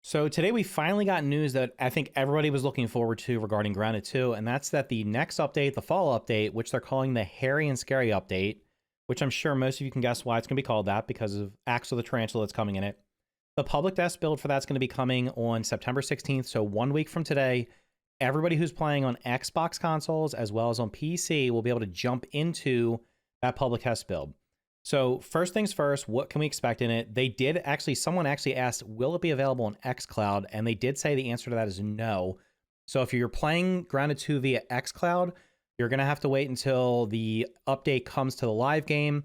So today we finally got news that I think everybody was looking forward to regarding Grounded 2, and that's that the next update, the fall update, which they're calling the Hairy and Scary update, which I'm sure most of you can guess why it's going to be called that because of Axel the Tarantula that's coming in it. The public test build for that's going to be coming on September 16th, so 1 week from today. Everybody who's playing on Xbox consoles as well as on PC will be able to jump into that public test build. So first things first, what can we expect in it? Someone actually asked, will it be available on xCloud? And they did say the answer to that is no. So if you're playing Grounded 2 via xCloud, you're going to have to wait until the update comes to the live game.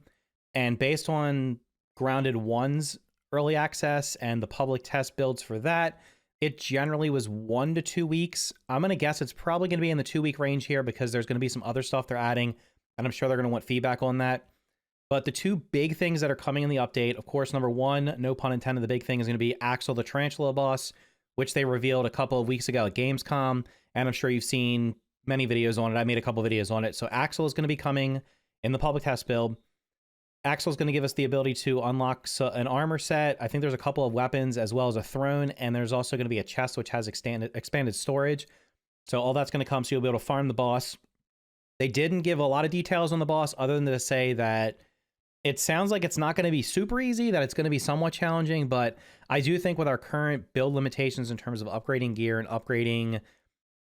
And based on Grounded 1's early access and the public test builds for that, it generally was 1 to 2 weeks. I'm going to guess it's probably going to be in the 2-week range here because there's going to be some other stuff they're adding, and I'm sure they're going to want feedback on that. But the two big things that are coming in the update, of course, number one, no pun intended, the big thing is going to be Axel the Tarantula boss, which they revealed a couple of weeks ago at Gamescom, and I'm sure you've seen many videos on it. I made a couple of videos on it. So Axel is going to be coming in the public test build. Axel is going to give us the ability to unlock an armor set. I think there's a couple of weapons as well as a throne, and there's also going to be a chest which has expanded storage. So all that's going to come, so you'll be able to farm the boss. They didn't give a lot of details on the boss other than to say that it sounds like it's not going to be super easy, that it's going to be somewhat challenging, but I do think with our current build limitations in terms of upgrading gear and upgrading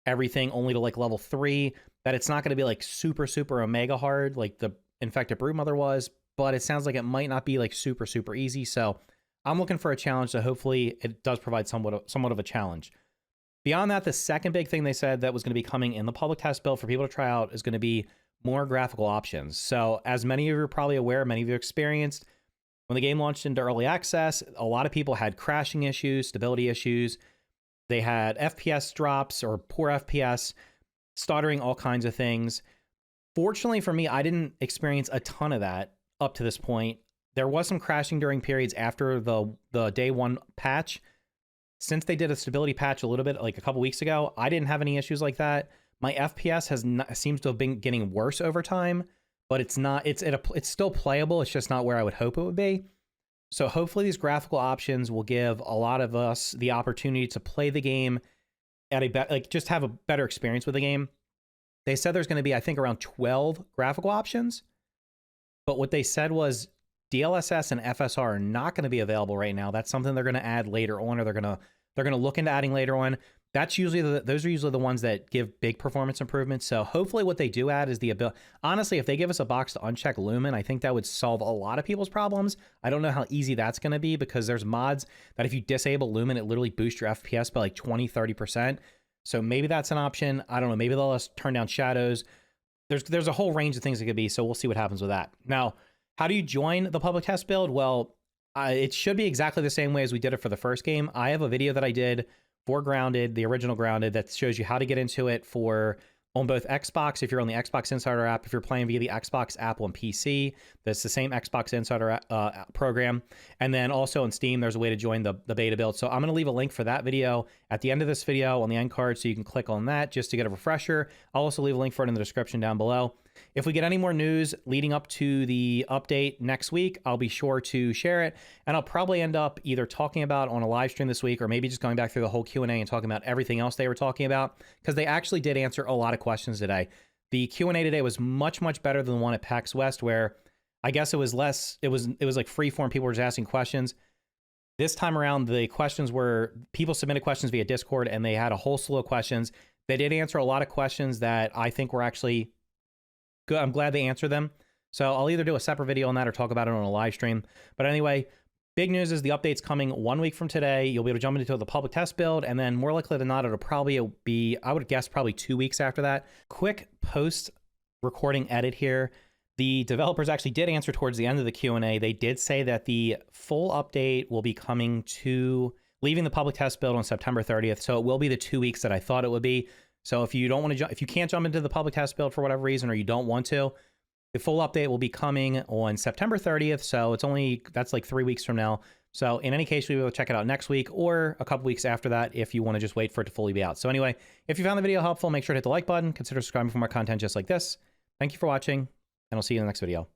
everything only to like level 3, that it's not going to be like super omega hard like the Infected Broodmother was, but it sounds like it might not be like super easy. So I'm looking for a challenge, so hopefully it does provide somewhat of a challenge. Beyond that, the second big thing they said that was going to be coming in the public test build for people to try out is going to be more graphical options. So as many of you are probably aware, many of you experienced, when the game launched into early access, a lot of people had crashing issues, stability issues. They had FPS drops or poor FPS, stuttering, all kinds of things. Fortunately for me, I didn't experience a ton of that up to this point. There was some crashing during periods after the day one patch. Since they did a stability patch a little bit, like a couple weeks ago, I didn't have any issues like that. My FPS seems to have been getting worse over time, but it's still playable. It's just not where I would hope it would be. So hopefully these graphical options will give a lot of us the opportunity to play the game at just have a better experience with the game. They said there's going to be, I think, around 12 graphical options, but what they said was DLSS and FSR are not going to be available right now. That's something they're going to add later on, or they're going to look into adding later on. Those are usually the ones that give big performance improvements. So hopefully what they do add is the ability. Honestly, if they give us a box to uncheck Lumen, I think that would solve a lot of people's problems. I don't know how easy that's going to be because there's mods that if you disable Lumen, it literally boosts your FPS by like 20-30%. So maybe that's an option. I don't know. Maybe they'll just turn down shadows. There's a whole range of things it could be. So we'll see what happens with that. Now, how do you join the public test build? Well, it should be exactly the same way as we did it for the first game. I have a video that I did for Grounded, the original Grounded, that shows you how to get into it on both Xbox, if you're on the Xbox Insider app, if you're playing via the Xbox app on PC, that's the same Xbox Insider program. And then also on Steam, there's a way to join the beta build. So I'm going to leave a link for that video at the end of this video on the end card, so you can click on that just to get a refresher. I'll also leave a link for it in the description down below. If we get any more news leading up to the update next week, I'll be sure to share it. And I'll probably end up either talking about on a live stream this week or maybe just going back through the whole Q&A and talking about everything else they were talking about, because they actually did answer a lot of questions today. The Q&A today was much better than the one at PAX West, where I guess it was like free form. People were just asking questions. This time around, the questions were, people submitted questions via Discord and they had a whole slew of questions. They did answer a lot of questions that I think were actually good. I'm glad they answered them. So I'll either do a separate video on that or talk about it on a live stream. But anyway, big news is the update's coming 1 week from today. You'll be able to jump into the public test build, and then more likely than not, it'll probably be, I would guess, probably 2 weeks after that. Quick post-recording edit here. The developers actually did answer towards the end of the Q&A. They did say that the full update will be leaving the public test build on September 30th. So it will be the 2 weeks that I thought it would be. So if you don't want to, if you can't jump into the public test build for whatever reason, or you don't want to, the full update will be coming on September 30th. So that's like 3 weeks from now. So in any case, we will check it out next week or a couple weeks after that if you want to just wait for it to fully be out. So anyway, if you found the video helpful, make sure to hit the like button, consider subscribing for more content just like this. Thank you for watching, and I'll see you in the next video.